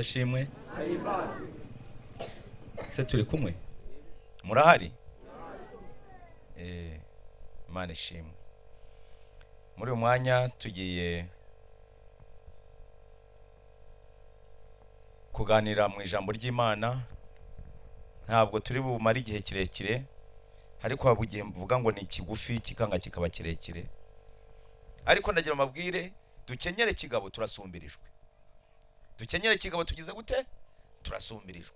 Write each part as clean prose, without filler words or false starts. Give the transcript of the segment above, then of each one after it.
Yesu ashimwe. Se turi kumwe murahari? Imana ishimwe. Muri uyu mwanya tugiye kuganira mu ijambo ry'Imana. Ntabwo turi bumara igihe kirekire, ariko habugiye mvuga ngo ni kigufi kikanga kikaba kirekire. Ariko ndagira mabwire, dukenyere kigabo turasumbirijwe. Dukenyere kigabo tugize gute? Turasumbirijwe.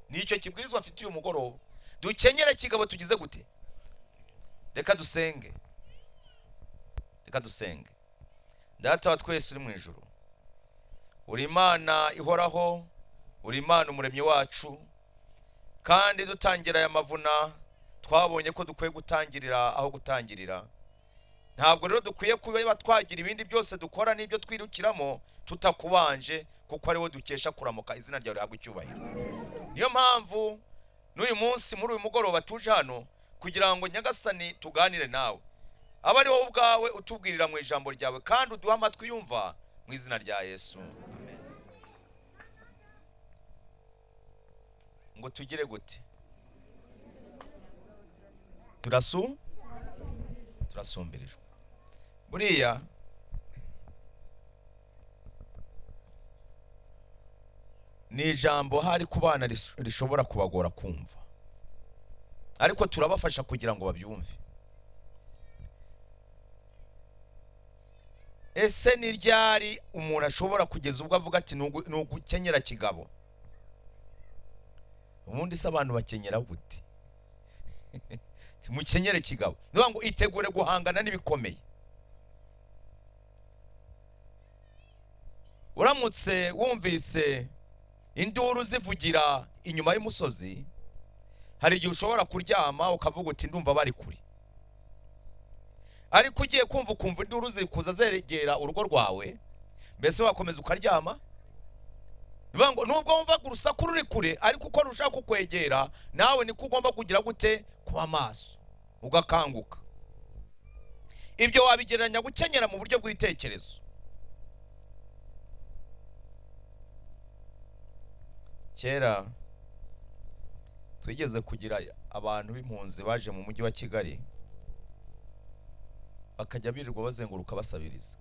Nicyo kibwirizwa mfite uyu mugoroba. Dukenyere kigabo tugize gute? Reka dusenge. Reka dusenge. Data wa twese uri mu ijuru, uri Imana ihoraho, uri Imana umuremyi wacu, kandi dutangira aya mavuna twabonye ko dukwiye gutangirira aho gutangirira. Ntabwo rero dukwiye kuba twagira ibindi byose dukora n'ibyo twirukiramo tutakubanje, kuko ariwo dukesha kuramuka izina ryawe rihabwa icyubahiro. Niyo mpamvu n'uyu munsi muri uyu mugoroba tuje hano kugira ngo Nyagasani tuganire nawe, aba ari wowe ubwawe utubwirira mu ijambo ryawe, kandi uduha amatwi yumva mu izina rya Yesu. Amen. Ngo tugire gute? Turasumbirijwe. Buriya ni ijambo hari ku bana rishobora kubagora kumva, ariko turabafasha kugira ngo babyumve. Ese ni ryari umuntu ashobora kugeza ubwo avuga ati nugukenyera kigabo? Ubundi se abantu bakenyera gute? Mukenyere kigabo niyo ngo itegure guhangana n'ibikomeye. Uramutse wumvise induru zivugira inyuma y'umusozi, hari igihe ushobora kuryama ukavuga uti ndumva bari kuri. Ariko ugiye kumva induru ziri kuza zeregera urugo rwawe, mbese wakomeza ukaryama? Nibango nubwo wumva urusaku ruri kure, ariko uko rushaka kukwegera nawe niko ugomba kugira gute? Kuba maso ugakanguka. Ibyo wabigereranya gukenyera mu buryo bw'itekerezo. Kera twigeze kugira abantu b'impunzi baje mu mujyi wa Kigali, bakajya birirwa bazenguruka basabiriza.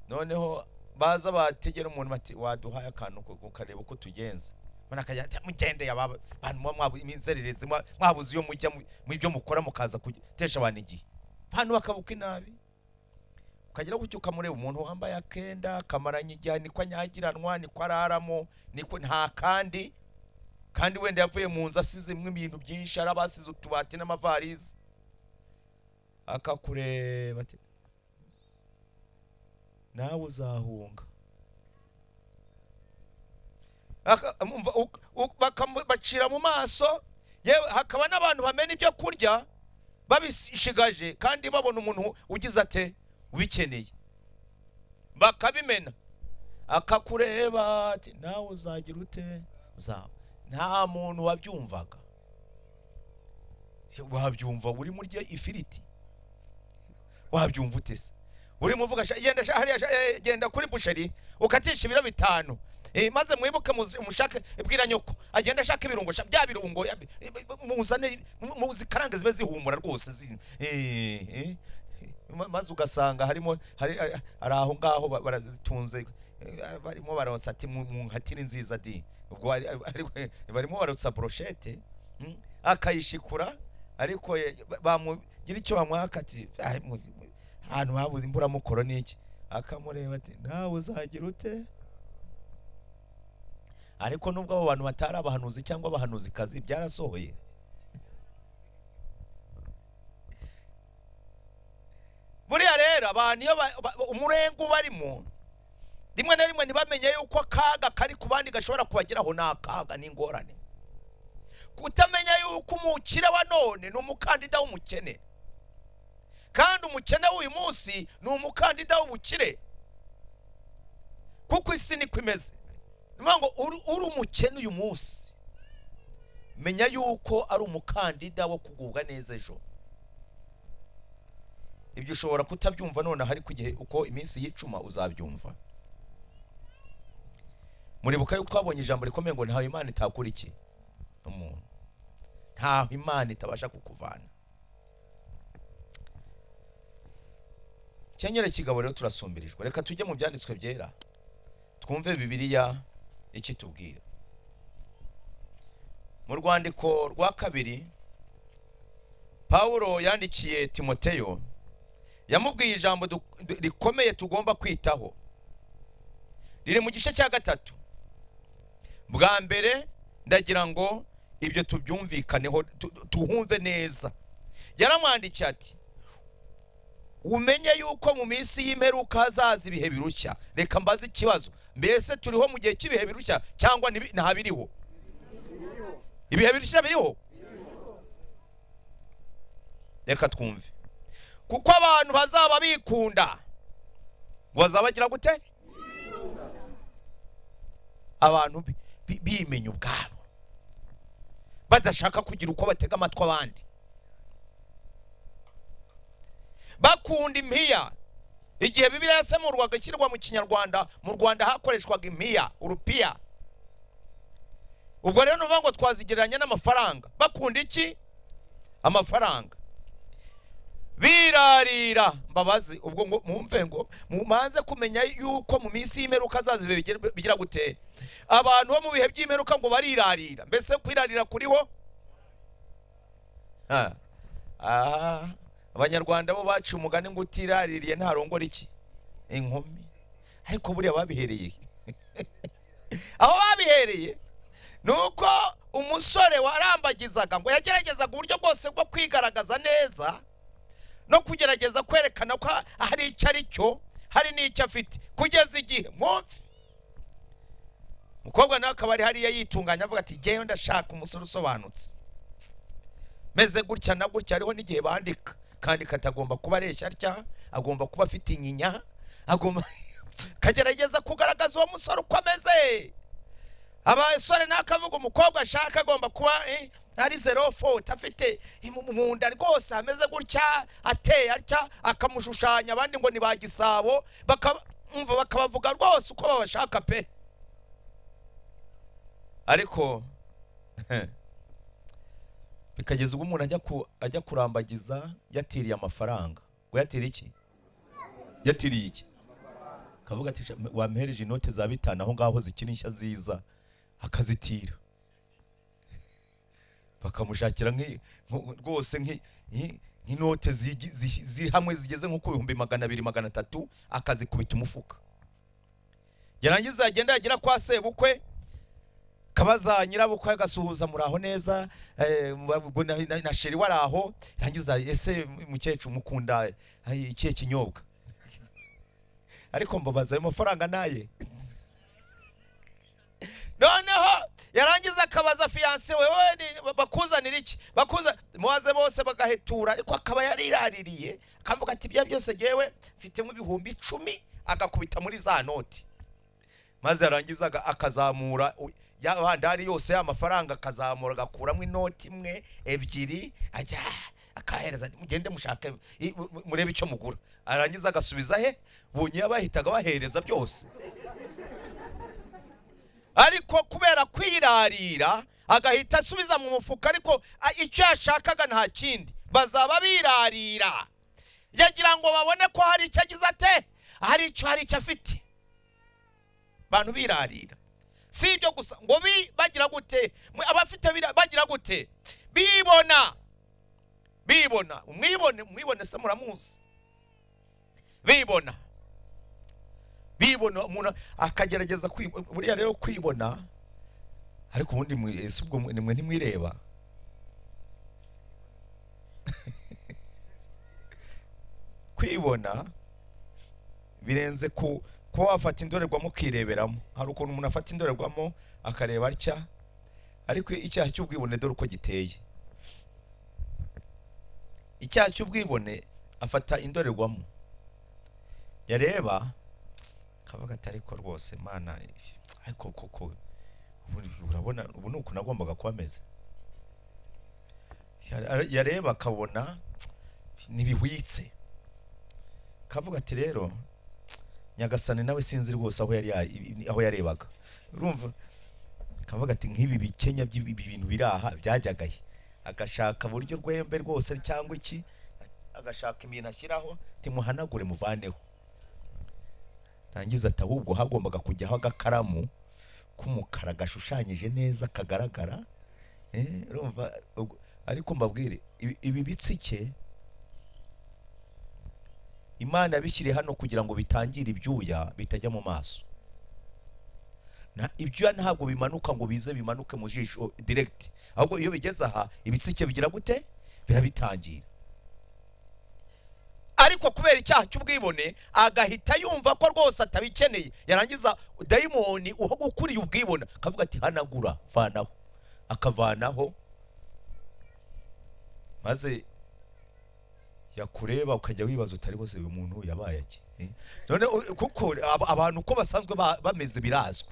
Noneho baza bategera umuntu bati waduhaye akantu ukareba uko tugenza. Mana akajya mugendeye abantu mwabinzerereze mwabuze iyo mujya mu ibyo mukora mukaza kutesha abantu igihe. Abantu bakabuka inabi. Ukagira gutyo ukamureba umuntu wambaye akenda kamaranye igihe, niko anyagiranwa, niko araramo, niko nta kandi wenda yavuye mu nzu asizemwe ibintu byinshi, arabasize utubati n'amavarize. Akakureba ati nawe uzahunga. Bakambacira mu maso, yewe hakaba n'abantu bamena ibyo kurya babishigaje, kandi babona umuntu ugize ate ubikeneye bakabimena. Akakureba ati nawe uzagira ute? Nta muntu wabyumvaga. Wabyumva uri murya ifiriti? Wabyumva utese? Uri muvuga genda kuri busheri ukatisha ibiro 5, maze mwibuke mushake ibwira nyoko agenda ashaka ibirungo, bya birungo muzane muzikaranga zibe zihumura rwose. Maze ugasanga hari aho ngaho barazitunze, barimo baronsa ati mu hatiri nziza di, ubwo barimo barotsa brochette akayishikura, ariko bamugira icyo bamwaka ati ahantu habuze imbura mukoro niki. Akamureba ati nawe uzagira ute? Ariko nubwo abo bantu batari abahanuzi cyangwa abahanuzi kazi, byarasohoye. Buriya rero abantu iyo umurengo barimo, rimwe na rimwe ntibamenye yuko akaga kari ku bandi gashobora kubageraho n'akaga n'ingorane. Kutamenya yuko umukire wa none ni umukandida w'umukene, kandi umukene w'uyu munsi ni umukandida w'ubukire, kuko isi niko imeze. Nibango uri umukene uyu munsi, menya yuko ari umukandida wo kugubwa neza ejo. Ibyo ushobora kutabyumva none, hari kugihe uko iminsi yicuma uzabyumva. muribuka yuko twabonye ijambo rikomeye ngo ntaho Imana itakura iki umuntu, ntaho Imana itabasha kukuvana. Kenyere kigabo rero turasumbirijwe. Reka tujye mu byanditswe byera twumve Bibiliya iki tubwira. Mu rwandiko rwa kabiri Paulo yandikiye Timoteyo, yamubwiye ijambo rikomeye tugomba kwitaho, riri mu gice cya 3. Bwa mbere ndagira ngo ibyo tubyumvikaneho tuhumve neza. Yaramwandikiye ati, umenye yuko mu minsi y'imperuka hazaza ibihe birushya. Reka mbaze ikibazo, mbese turiho mu gihe cy'ibihe birushya cyangwa ntabiriho? Ibihe birushya biriho. Reka twumve. Kuko abantu bazaba bikunda, bazabagira gute? Abantu bimenya ubwabo, badashaka kugira uko batega amatwi abandi, bakunda impiya. Igihe Bibiliya yasemurwaga ishyirwa mu Kinyarwanda, mu Rwanda hakoreshwaga impiya, urupiya. Ubwo rero nuvuga ngo twazigereranya n'amafaranga. Bakunda iki? Amafaranga. Birarira. Mbabazi ubwo ngo mumve ngo mumanze kumenya yuko mu minsi y'imperuka azaza bigira gute. Abantu bo mu bihe by'imperuka ngo barirarira. Mbese kwirarira kuriho? Abanyarwanda bo bacu umugani ngo utiraririye ntarongora iki? Inkumi. Ariko buriya babihereye aho babihereye nuko umusore warambagizaga ngo yageragezaga uburyo bwose bwo kwigaragaza neza no kugerageza kwerekana ko hari icyo ari cyo, hari n'icyo afite, kugeza igihe mwumve umukobwa nawe akaba ari hariya yitunganya avuga ati ngewe ndashaka umusore usobanutse meze gutya na gutya. Hariho n'igihe bandika kandi katagomba kuba areshya atya, agomba kuba afite inyinya, agomba kagerageza kugaragaza uwo musore uko ameze. Abasore nakavuga umukobwa ashaka agomba kuba ari 0 afite munda rwose ameze gutya, ateye atya, akamushushanya. Abandi ngo ni ba Gisabo, bakabavuga rwose uko babashaka pe. Ariko bikageza ubwo umuntu ajya kurambagiza yatiriye amafaranga. Ngo yatiriye iki? Yatiriye iki? Kavuga ati wampereje inote za 5 aho ngaho zikinisha ziza, akazitira. Bakamushakira rwose nk'inote ziri hamwe zigeze nko ku 200 300, akazikubita umufuka. Yarangiza agenda yagira kwa sebukwe, kabaza nyirabukwe agasuhuza muraho neza, na sheri waraho. Yarangiza ese mukecuru mukunda ikihe kinyobwa? Ariko mbabaza ayo mafaranga naye. Noneho yarangiza akabaza fiance wewe bakuzanira iki? Bakuza muwaze bose bagahetura. Ariko akaba yariraririye akavuga ati bya byose jewe mfitemo 10,000, agakubita muri za noti. Maze yarangiza akazamura yabandari yose y'amafaranga, akazamura agakuramo inoti 1 2 ajya akahereza mugende mushake murebe icyo mugura. Arangiza agasubiza he bunye abahitaga bahereza byose. Ariko kubera kwirarira agahita asubiza mu mufuka, ariko icyo yashakaga nta kindi. Bazaba birarira yagira ngo babone ko hari icyo agize ate, hari icyo afite. Bantu birarira si ibyo gusa ngo bagira gute, abafite bagira gute, bibona. Umwibone se muramuzi? Bibona umuntu akagerageza buriya rero kwibona. Ariko ubundi ubwo nimwe ntimwireba. Kwibona birenze kuba wafata indorerwamo ukireberamo. Hari ukuntu umuntu afata indorerwamo akareba atya, ariko icyaha cy'ubwibone dore uko giteye. Icyaha cy'ubwibone afata indorerwamo yareba kavuga ati ariko rwose Mana, ariko koko urabona ubu nuko nagombaga kuba ameze. Yareba akabona nibihwitse, kavuga ati rero Nyagasani nawe sinzi rwose aho yarebaga. urumva kavuga ati nk'ibi bikenya by'ibi bintu biraha byajyagaye, agashaka buryo rwembe rwose cyangwa iki, agashaka ibintu ashyiraho timuhanagure muvaneho. Rangiza ati ahubwo hagombaga kujyaho agakaramu k'umukara gashushanyije neza kagaragara, urumva. Ariko mbabwire ibi bitsike Imana yabishyiriye hano kugira ngo bitangire ibyuya bitajya mu maso. Ibyuya ntabwo bimanuka ngo bize bimanuke mu jisho direct, ahubwo iyo bigeze aha ibitsike bigira gute, birabitangira. Ariko kubera icyaha cy'ubwibone agahita yumva ko rwose atabikeneye, yarangiza dayimoni ukuriye ubwibone akavuga ati hanagura vanaho, akavanaho, maze yakureba ukajya wibaza utari bose uyu muntu yabaye iki. None kuko abantu uko basanzwe bameze birazwe,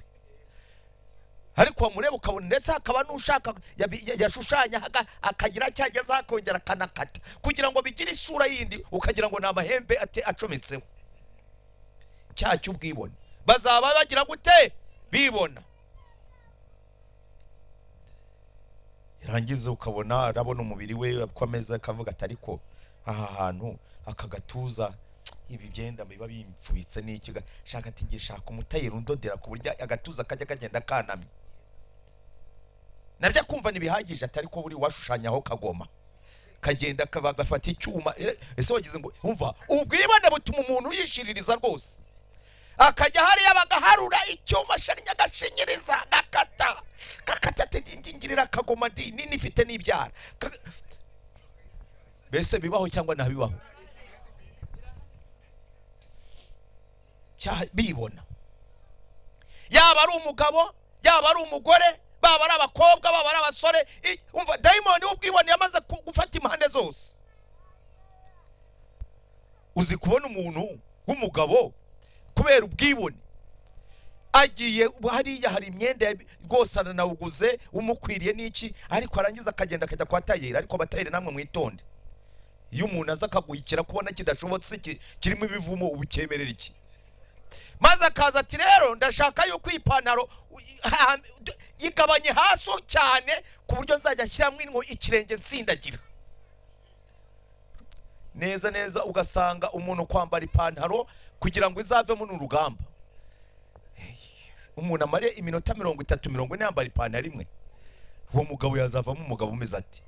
ariko wamureba ukabona ndetse hakaba n'ushaka yashushanya akagira cyageza akongera akanakata kugira ngo bigire isura yindi, ukagira ngo ni amahembe acometseho. Cyaha cy'ubwibone bazaba bagira gute, bibona. Yarangiza ukabona arabona umubiri we ko ameze, akavuga ati ariko aha hantu akagatuza ibi byenda biba bimfubitse n'iki, shaka ati ngishaka umutayiro undodera ku buryo agatuza kajya kagenda kanamye. Nabyo kumva nibihagije, atari ko buri washushanyaho kagoma kagenda kabagafata icyuma. Ese wagize ngo umva ubwibane butuma umuntu yishiririza rwose, akajya hariya bagaharura icyuma sharinya gashinyiriza gakata ngingirira kagoma nini ifite n'ibyara. Bese bibaho cyangwa ntabibaho? Bibona, yaba ari umugabo yaba ari umugore, baba ari abakobwa baba ari abasore. Umva dayimoni w'ubwibone yamaze gufata impande zose. Uzi kubona umuntu w'umugabo kubera ubwibone agiye hariya hari imyenda rwose aranawuguze umukwiriye n'iki, ariko arangiza akagenda akajya kwa tayeri. Ariko abatayeri namwe mwitonde, iyo umuntu aza akaguhikira kubona kidashobotse kirimo ibivumo ubukemerera iki, maze akaza ati rero ndashaka yuko ipantaro yigabanye hasi cyane ku buryo nzajya ashyiramo ikirenge nsindagira neza neza. Ugasanga umuntu kwambara ipantaro kugira ngo izavemo n'urugamba, umuntu amare iminota 30-40 yambara ipantaro imwe, uwo mugabo yazavamo umugabo umeze ati.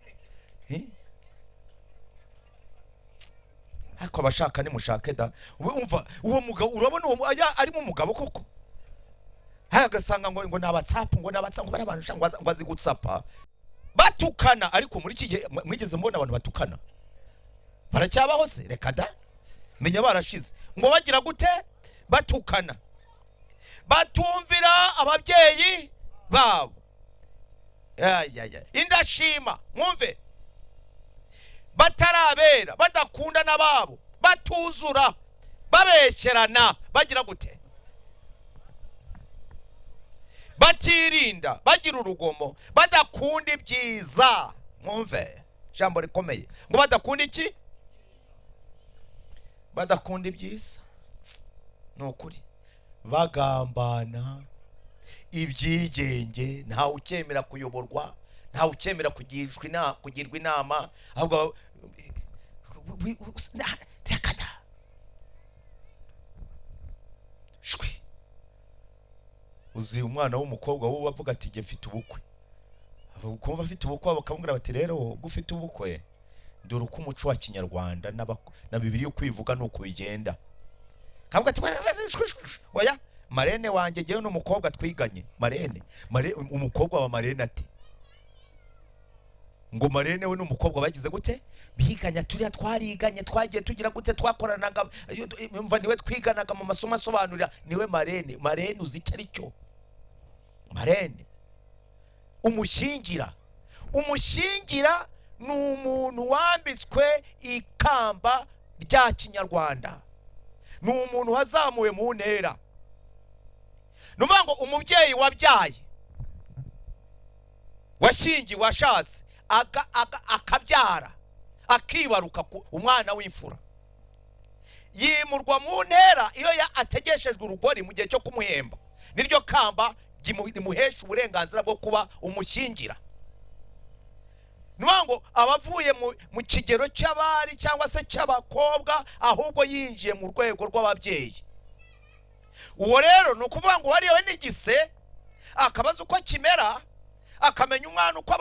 Ariko abashaka ni mushake da. Umva uwo mugabo urabona uwo arimo umugabo koko, agasanga ngo nabatsapu ngo nabatsango bari abantu ngo azi gutsapa batukana. Ariko muri iki gihe mwigeze mbona abantu batukana? Baracyabaho se? Reka da, menya barashize. Ngo bagira gute? Batukana, batumvira ababyeyi babo. Indashima mwumve, batarabera, badakunda nababo, batuzura, babesherana, bagira gute? Batirinda, bagira urugomo, badakunda ibyiza. Mwumve jambo rikomeye, ngo badakunda iki? Badakunda ibyiza. Nukuri bagambana, ibyigenge, ntawe ukemera kuyoborwa, ntawe ukemera kugirwa inama, ahubwo tekada shwi. Uzi umwana w'umukobwa wo bavuga ati nge mfite ubukwe, kumva afite ubukwe bakamubwira bati rero gufite ubukwe dore uko umuco wa kinyarwanda na Bibiliya kwivuga nuko bigenda. Kavuga ati oya marene wanjye jewe n'umukobwa twiganye. Marene umukobwa wa marene ati ngo marene we n'umukobwa bagize gute? Biganya, turiya twariganye, twagiye tugira gute, twakoranaga, umva niwe twiganaga mu masomo asobanurira, niwe marene. Marene uzi icyo ari cyo? Marene umushingira ni umuntu wambitswe ikamba rya kinyarwanda, ni umuntu wazamuwe mu ntera. Nuvuga ngo umubyeyi wabyaye, washingiwe, washatse, akabyara, akibaruka umwana w'imfura, yimurwa mu ntera iyo ategeshejwe urugori mu gihe cyo kumuhemba. Niryo kamba rimuhesha uburenganzira bwo kuba umushyingira. Nubango abavuye mu kigero cy'abari cyangwa se cy'abakobwa, ahubwo yinjiye mu rwego rw'ababyeyi. Uwo rero nukuvuga ngo wariwe n'igise, akabaza uko kimera, akamenya umwana uko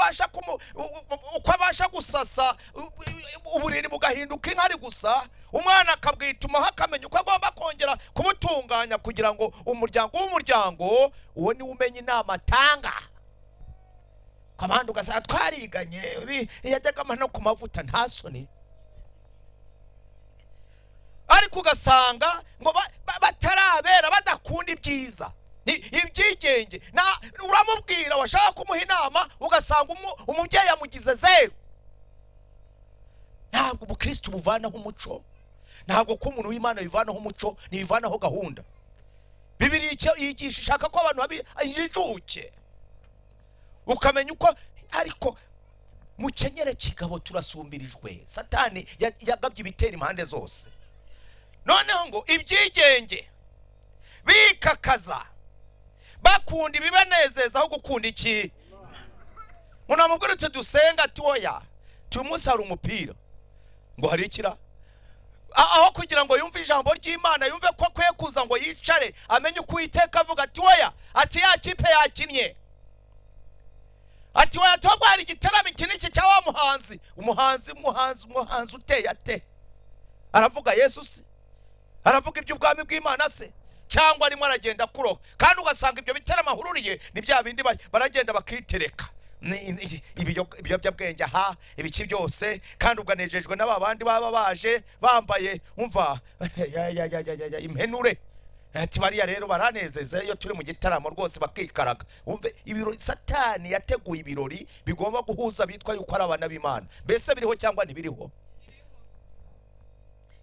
abasha gusasa, uburiri bugahinduka inkari gusa, umwana akabwitumaho, akamenya uko agomba kongera kubutunganya kugira ngo umuryango w'umuryango, uwo ni umenya inama atanga. Kamanda ugasanga twariganye, yajyaga no ku mavuta nta soni, ariko ugasanga ngo batarabera, badakunda ibyiza, ibyigenge. Uramubwira washaka kumuha inama, ugasanga umubyeyi yamugize zero. Ntabwo ubukristo buvanaho umuco, ntabwo ko umuntu w'Imana bivanaho umuco, ntibivanaho gahunda. Bibiliya yigisha ishaka ko abantu babijijuke, ukamenya uko. Ariko mukenyere kigabo turasumbirijwe, Satani yagabye ibitera impande zose. Noneho ngo ibyigenge bikakaza, bakunda ibibanezeza aho gukunda iki. Munamubwira uti dusenga tuoya tumunsi hari umupira, ngo hari ikira, aho kugira ngo yumve ijambo ry'Imana, yumve ko kwe kuza ngo yicare amenye uko Uwiteka avuga ati oya, ati ya kipe yakinnye, ati oya tubwo hari igitaramo iki cya wa umuhanzi uteye ate, aravuga Yesu se, aravuga iby'ubwami bw'Imana se, cyangwa arimo aragenda kuroha. Kandi ugasanga ibyo bitera amahururiye ni bya bindi baragenda bakitereka ibiyobyabwenge, aha ibiki byose, kandi uganejejwe n'abandi baba baje bambaye umva impenure. Ati bariya rero baranezeza iyo turi mu gitaramo rwose bakikaraga. Umve ibirori, Satani yateguye ibirori bigomba guhuza bitwa yuko ari abana b'Imana. Mbese biriho cyangwa ntibiriho?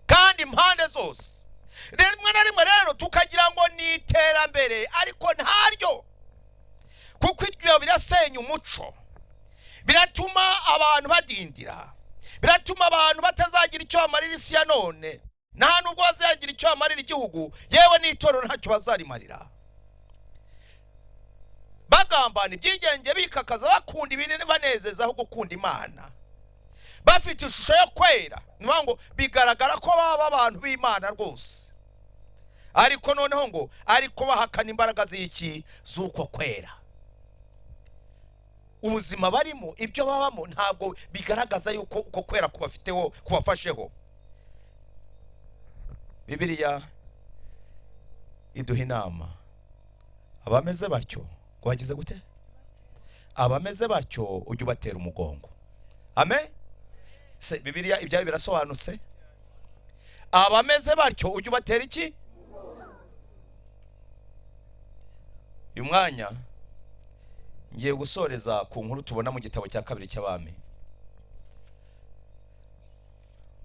Kandi impande zose rimwe na rimwe rero tukagira ngo ni iterambere, ariko ntaryo, kuko ibyo birasenya umuco, biratuma abantu badindira, biratuma abantu batazagira icyo bamarira isi ya none, nta nubwo bazagira icyo bamarira igihugu, yewe n'itorero ntacyo bazarimarira. Bagambana ibyigenge, bikakaza, bakunda ibintu banezeza aho gukunda Imana, bafite ishusho yo kwera. Nuvuga ngo bigaragara ko baba abantu b'Imana rwose, ariko noneho ngo ariko bahakana imbaraga z'iki, z'uko kwera. Ubuzima barimo, ibyo babamo, ntabwo bigaragaza yuko uko kwera kubafiteho, kubafasheho. Bibiliya iduha inama, abameze batyo ngo bagize gute? Abameze batyo ujye ubatera umugongo. Amen. Se Bibiliya ibyayo birasobanutse, abameze batyo ujye ubatera iki? Uyu mwanya ngiye gusoreza ku nkuru tubona mu gitabo cya 2 cy'Abami.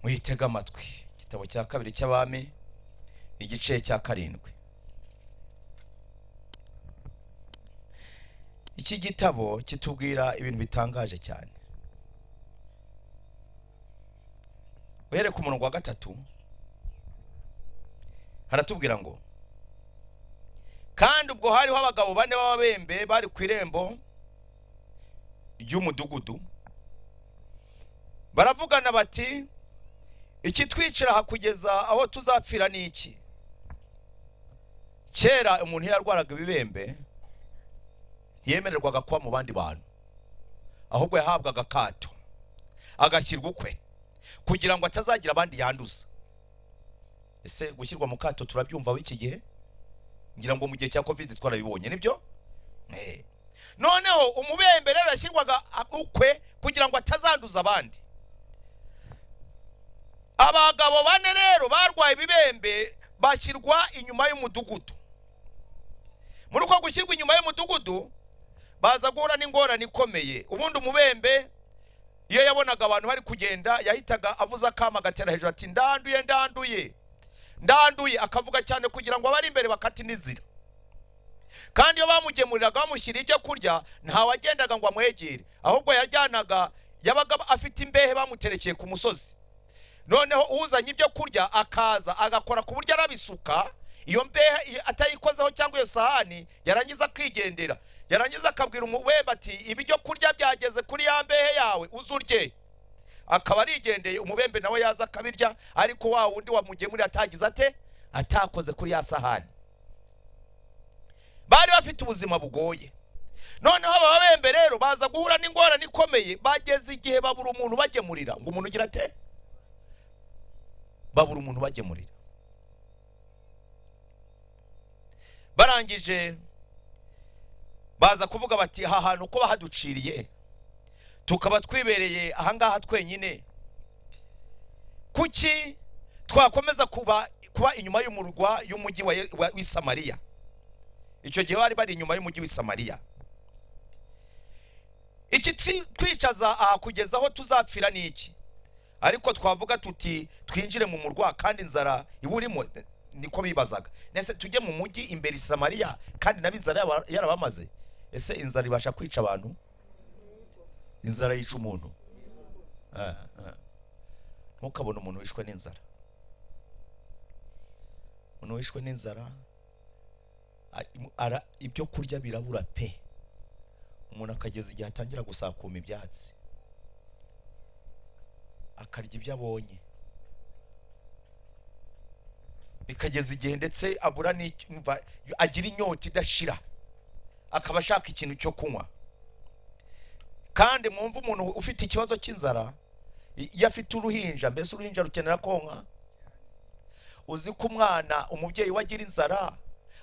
Muhitega amatwi, igitabo cya 2 cy'Abami igice cya 7. Iki gitabo kitubwira ibintu bitangaje cyane. Uhere ku murongo wa 3 haratubwira ngo, kandi ubwo hariho abagabo 4 b'ababembe bari ku irembo ry'umudugudu, baravugana bati, iki twicira hakugeza aho tuzapfira ni iki? Kera umuntu yarwaraga ibibembe ntiyemererwaga kuba mu bandi bantu, ahubwo yahabwaga akato, agashyirwa ukwe kugira ngo atazagira abandi yanduza. Ese gushyirwa mu kato turabyumva w'iki gihe? Ngira ngo mu gihe cya Covid twarabibonye, nibyo? Noneho umubembe rero yashyirwaga ukwe kugira ngo atazanduza abandi. Abagabo 4 rero barwaye ibibembe bashyirwa inyuma y'umudugudu. Muri uko gushyirwa inyuma y'umudugudu baza guhura n'ingorane ikomeye. Ubundi umubembe iyo yabonaga abantu bari kugenda yahitaga avuza akama gatera hejuru ati ndanduye ndanduye ndanduye, akavuga cyane kugira ngo abari imbere bakati n'inzira. Kandi iyo bamugemuriraga bamushyira ibyo kurya nta wagendaga ngo amwegere, ahubwo yajyanaga, yabaga afite imbehe bamuterekeye ku musozi. Noneho uzanye ibyo kurya akaza agakora ku buryo arabisuka, iyo mbehe atayikozeho cyangwa iyo sahani yarangiza akigendera, yarangiza akabwira umubembe ati ibyo kurya byageze kuri ya mbehe yawe uzurye, akaba arigendeye. Umubembe nawe yaza akabirya, ariko wa wundi wamugemuriye atagize ate, atakoze kuri ya sahani. Bari bafite ubuzima bugoye. Noneho aba babembe rero baza guhura n'ingorane ikomeye, bageze igihe babura umuntu bagemurira. Ngo umuntu ugira ate, babura umuntu bagemurira. Barangije baza kuvuga bati aha hantu uko bahaduciriye tukaba twibereye ahangaha twenyine, kuki twakomeza kuba inyuma y'umurwa y'umujyi w'i Samariya? Icyo gihe bari inyuma y'umujyi w'i Samariya. Iki twicaza aha kugeza aho tuzapfira ni iki? Ariko twavuga tuti twinjire mu murwa kandi inzara iburimo. Niko bibazaga, nese tujye mu mujyi imbere i Samariya kandi nabinzara yarabamaze. Ese inzara ibasha kwica abantu? Inzara yica umuntu? Ntukabona umuntu wishwe n'inzara. Umuntu wishwe n'inzara ibyo kurya birabura pe. Umuntu akageza igihe atangira gusakuma ibyatsi, akarya ibyo abonye, bikageza igihe ndetse abura agira inyota idashira, akaba ashaka ikintu cyo kunywa. Kandi mwumva umuntu ufite ikibazo cy'inzara, iyo afite uruhinja, mbese uruhinja rukenera konka. Uzi ko umwana umubyeyi wagira inzara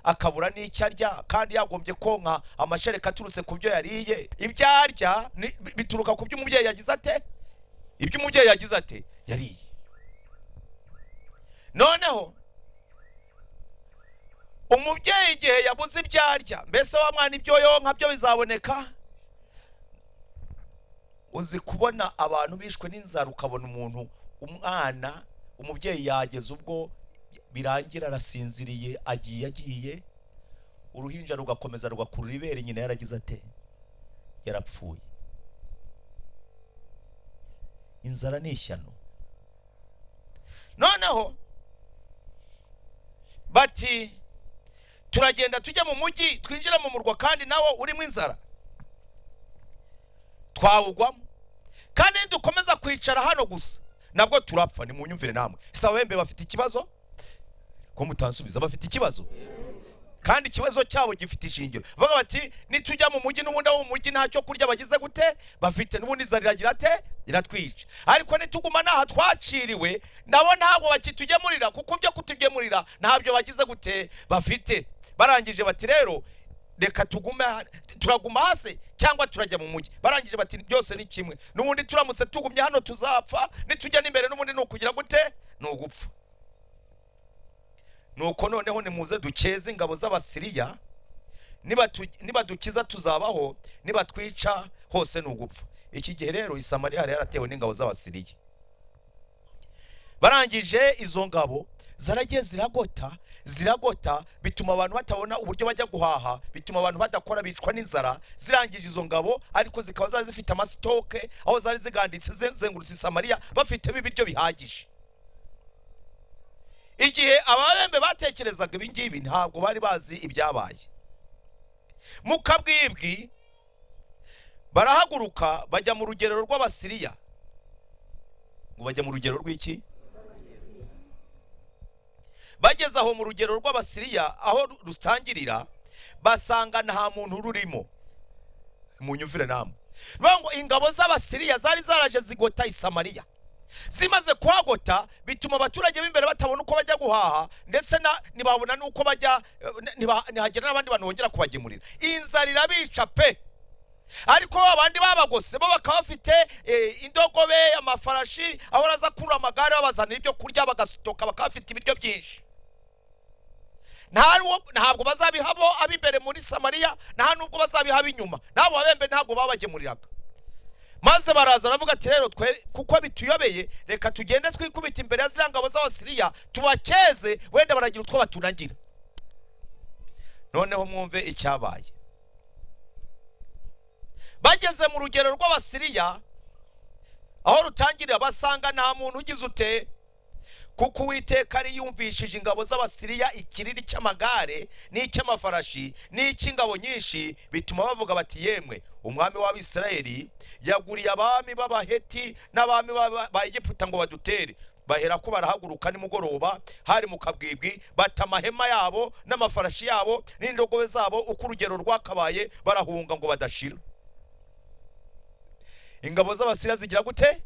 akabura n'icyo arya kandi yagombye konka amashereka aturutse ku byo yariye, ibyo arya bituruka ku byo umubyeyi yagize ate, ibyo umubyeyi yagize ate, yariye. Noneho umubyeyi igihe yabuze ibyo arya, mbese wa mwana ibyo yonka byo bizaboneka? Uzi kubona abantu bishwe n'inzara, ukabona umuntu, umwana, umubyeyi yageze ubwo birangira arasinziriye, agiye uruhinja rugakomeza rugakurura ibere, nyina yaragize ate, yarapfuye. Inzara ni ishyano. Noneho bati turagenda tujya mu mujyi, twinjira mu murwa kandi nawo urimo inzara, twawugwamo. Kandi dukomeza kwicara hano gusa nabwo turapfa. Ni munyumvire namwe. Sawembe bafite ikibazo ko mutansubiza, bafite ikibazo kandi ikibazo cyabo gifite ishingiro. Bavuga bati nitujya mu mujyi n'ubundi abo mu mujyi ntacyo kurya bagize gute bafite, n'ubundi inzara iragira ate, iratwica. Ariko nituguma naha twaciriwe nabo ntabwo bakitugemurira, kuko byo kutugemurira ntabyo bagize gute bafite. Barangije bati rero reka turaguma hasi cyangwa turajya mu mujyi. Barangije bati byose ni kimwe, n'ubundi turamutse tugumye hano tuzapfa, nitujya n'imbere n'ubundi nukugira gute, nugupfa. Nuko noneho nimuze dukeze ingabo z'Abasiriya, nibadukiza tuzabaho, nibatwica hose nugupfa. Iki gihe rero i Samariya yaratewe n'ingabo z'Abasiriya. Barangije izo ngabo zaragiye ziragota, bituma abantu batabona uburyo bajya guhaha, bituma abantu badakora, bicwa n'inzara. Zirangije izo ngabo, ariko zikaba zari zifite amasitoke aho zari ziganditse zengurutse i Samariya, bafite ibiryo bihagije. Igihe ababembe batekerezaga ibi ngibi, ntabwo bari bazi ibyabaye. Mu kabwibwi barahaguruka bajya mu rugerero rw'Abasiriya. Ngo bajya mu rugero rw'iki? Bageze aho mu rugero rw'Abasiriya, aho rutangirira, basanga nta muntu rurimo. Munyumvire namwe. Ngo ingabo z'Abasiriya zari zaraje zigota i Samariya. Zimaze kuhagota, bituma abaturage b'imbere batabona uko bajya guhaha, ndetse ntibabona nuko bajya, ntihagera n'abandi bantu bongera kubagemurira. Inzara irabica pe. Ariko abandi babagose bo bakaba bafite indogobe, amafarashi, aho raza kurura amagare babazanira ibyo kurya, bagasitoka, bakaba bafite ibiryo byinshi. Ntabwo bazabihabo ab'imbere muri Samariya, nta nubwo bazabihaba inyuma. Nabo babembe ntabwo babagemuriraga. Maze baraza baravuga ati rero kuko bituyobeye, reka tugende twikubita imbere ya ziriya ngabo z'Abasiriya tubakeze, wenda baragira utwo batunagira. Noneho mwumve icyabaye. Bageze mu rugero rw'Abasiriya, aho rutangirira, basanga nta muntu ugize ute, kuko Uwiteka ari yumvishije ingabo z'Abasiriya ikiriri cy'amagare n'icy'amafarashi n'icy'ingabo nyinshi, bituma bavuga bati yemwe umwami w'Abisirayeli yaguriye abami b'Abaheti n'abami ba Egiputa ngo badutere. Bahera ko barahaguruka nimugoroba hari mu kabwibwi, bata amahema yabo n'amafarashi yabo n'indogobe zabo uko urugero rwakabaye, barahunga ngo badashira. Ingabo z'Abasiriya zigira gute?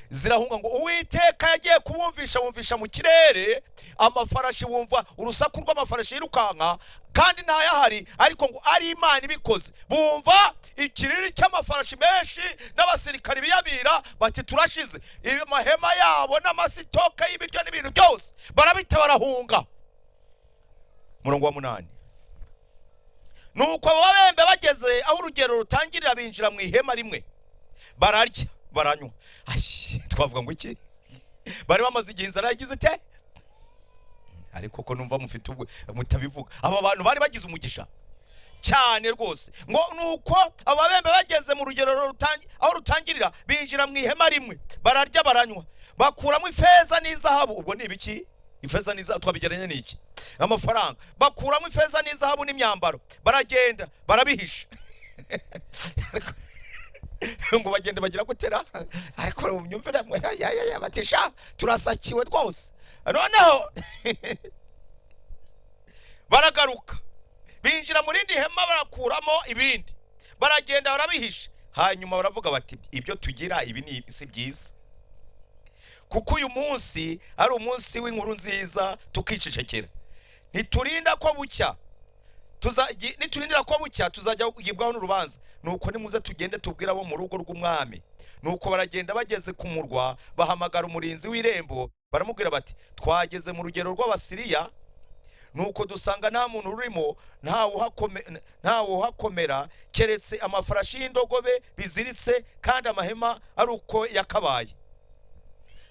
Zirahunga ngo Uwiteka yagiye kubumvisha mu kirere, amafarashi bumva urusaku rw'amafarashi yirukanka kandi ntayahari, ariko ngo ari Imana ibikoze. Bumva ikiriri cy'amafarashi menshi n'abasirikari biyabira bati turashize, amahema yabo n'amasitoke y'ibiryo n'ibintu byose barabita barahunga. Murongo wa 8. Nuko ababembe bageze aho urugero rutangirira, binjira mu ihema rimwe, bararya baranywa. Twavuga ngo iki? Bari bamaze igihe inzara yagize ite? Ariko ko numva mufite ubwo mutabivuga. Aba bantu bari bagize umugisha cyane rwose. Ngo nuko ababembe bageze mu rugero aho rutangirira, binjira mu ihema rimwe, bararya baranywa, bakuramo ifeza n'izahabu. Ubwo ni ibiki? Ifeza n'izahabu twabigeranye n'iki? Amafaranga. Bakuramo ifeza n'izahabu n'imyambaro, baragenda barabihisha. Ngo bagende bagira gutera, ariko myumvira batisha turasakiwe rwose. Noneho baragaruka binjira mu rindi hema, barakuramo ibindi, baragenda barabihisha. Hanyuma baravuga bati ibyo tugira ibi ni si byiza, kuko uyu munsi ari umunsi w'inkuru nziza, tukicecekera. Niturinda ko bucya niturindira ko bucya tuzajya kugibwaho n'urubanza. Nuko nimuze tugende tubwira abo mu rugo rw'umwami. Nuko baragenda bageze ku murwa, bahamagara umurinzi w'irembo, baramubwira bati twageze mu rugero rw'Abasiriya, nuko dusanga nta muntu urimo, ntawe uhakomera keretse amafarashi y'indogobe biziritse, kandi amahema ari uko yakabaye.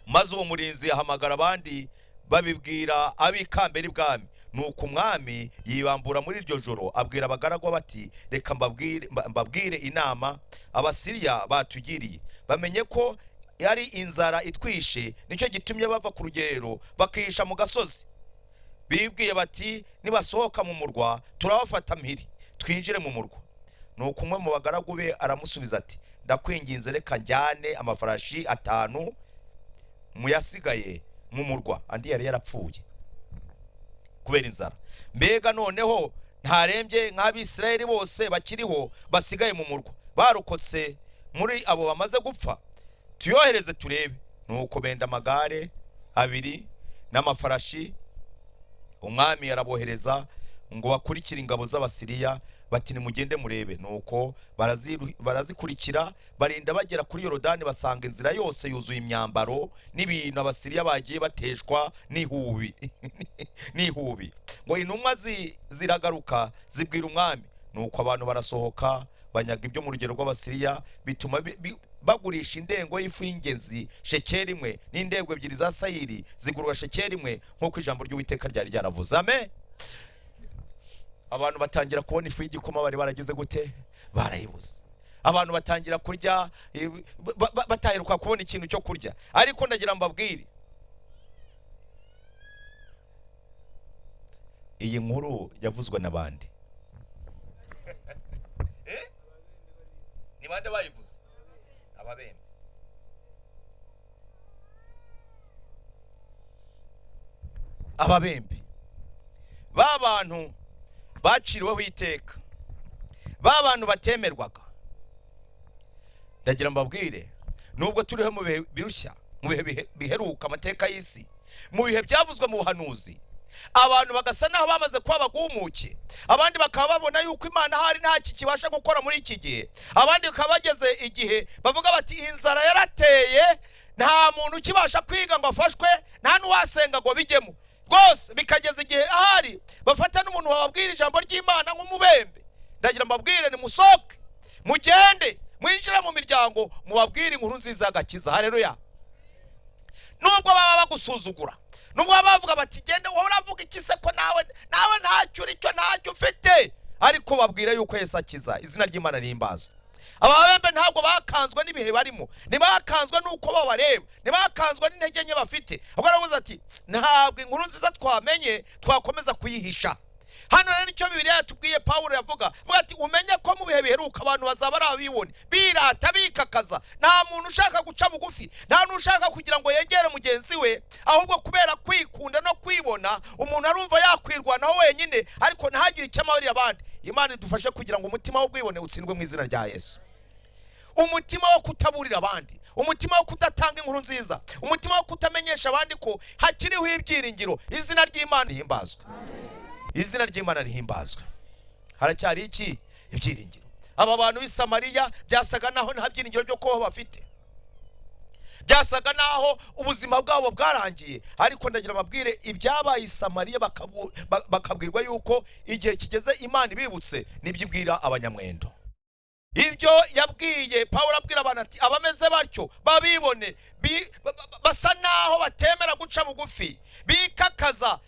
Maze uwo murinzi yahamagara abandi babibwira ab'ikambere ibwami. Nuko umwami yibambura muri iryo joro, abwira abagaragwa bati reka mbabwire inama Abasiriya batugiriye. Bamenye ko yari inzara itwishe, nicyo gitumye bava ku rugero bakihisha mu gasozi. Bibwiye bati nibasohoka mu murwa turabafata mpiri twinjire mu murwa. Nuko umwe mu bagaragu be aramusubiza ati ndakwinginze reka njyane amafarashi 5 muyasigaye mu murwa, andi yari yarapfuye kubera inzara. Mbega noneho ntarembye nk'Abisirayeli bose bakiriho basigaye mu murwa, barokotse muri abo bamaze gupfa? Tuyohereze turebe. Nuko benda amagare 2 n'amafarashi, umwami yarabohereza ngo bakurikire ingabo z'Abasiriya, bati nimugende murebe. Nuko barazikurikira, barinda bagera kuri Yorodani, basanga inzira yose yuzuye imyambaro n'ibintu Abasiriya bagiye bateshwa n'ihubi. N'ihubi. Ngo intumwa ziragaruka zibwira umwami. Nuko abantu barasohoka banyaga ibyo mu rugero rw'Abasiriya, bituma bagurisha indengo y'ifu y'ingenzi shekeri 1 n'indengo 2 za sayiri zigurwa shekeri 1, nk'uko ijambo ry'Uwiteka ryari ryaravuze. Amen. Abantu batangira kubona ifu y'igikoma, bari baragize gute? Barayibuze. Abantu batangira kurya, bataheruka kubona ikintu cyo kurya. Ariko ndagira mbabwire, iyi nkuru yavuzwe n'abandi. Ni bande bayivuze? Ababembe. Ababembe b'abantu baciriweho iteka, b'abantu batemerwaga. Ndagira mbabwire, nubwo turiho mu bihe birushya, mu bihe biheruka amateka y'isi, mu bihe byavuzwe mu buhanuzi, abantu bagasa naho bamaze kuba bagumuke. Abandi bakaba babona yuko Imana hari nta kibasha gukora muri iki gihe. Abandi bakaba bageze igihe bavuga bati inzara yarateye, nta muntu ukibasha kwiga ngo afashwe, nta n'uwasenga ngo bijyemo. Rwose bikageza igihe ahari bafata n'umuntu wababwira ijambo ry'Imana nk'umubembe. Ndagira mbabwire nimusohoke, mugende mwinjire mu miryango, mubabwire inkuru nziza y'agakiza. Haleluya. Nubwo baba bagusuzugura, nubwo baba bavuga bati genda wowe uravuga iki se ko nawe ntacyo uricyo ntacyo ufite, ariko babwira yuko Yesu akiza. Izina ry'Imana rihimbazwe. ababembe ntabwo bakanzwe n'ibihe barimo, ntibakanzwe n'uko babareba, ntibakanzwe n'intege nke bafite, ahubwo aravuze ati ntabwo inkuru nziza twamenye twakomeza kuyihisha. Hano rero icyo Bibiliya yatubwiye, Pawulo yavuga ati umenye ko mu bihe biheruka abantu bazaba ari abibone, birata, bikakaza, nta muntu ushaka guca bugufi, nta muntu ushaka kugira ngo yegere mugenzi we, ahubwo kubera kwikunda no kwibona umuntu arumva yakwirwanaho wenyine ariko ntagire icyo amabarira abandi. Imana idufashe kugira ngo umutima wo kwibone utsindwe mu izina rya Yesu, umutima wo kutaburira abandi, umutima wo kudatanga inkuru nziza, umutima wo kutamenyesha abandi ko hakiriho ibyiringiro. Izina ry'Imana rihimbazwe, izina ry'Imana rihimbazwe. Haracyari iki? Ibyiringiro. Aba bantu b'i Samariya byasaga naho nta byiringiro byo kubaho bafite, byasaga naho ubuzima bwabo bwarangiye, ariko ndagira mabwire ibyabaye i Samariya bakabwirwa yuko igihe kigeze Imana ibibutse nibyo ibwira abanyamwendo. Ibyo yabwiye Pawulo abwira abantu ati abameze batyo babibone, basa naho batemera guca bugufi, bikakaza.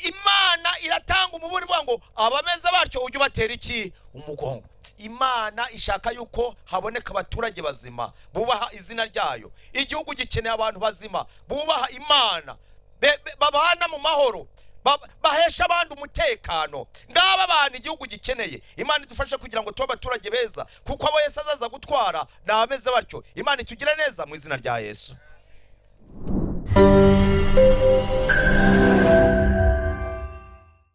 Imana iratanga umuburi uvuga ngo abameze batyo ujye ubatera iki? Umugongo. Imana ishaka yuko haboneka abaturage bazima bubaha izina ryayo. Igihugu gikeneye abantu bazima bubaha Imana, babana mu mahoro, bahesha abandi umutekano. Ngaba abantu igihugu gikeneye. Imana idufashe kugira ngo tube abaturage beza, kuko abo Yesu azaza gutwara ni abameze batyo. Imana itugire neza mu izina rya Yesu.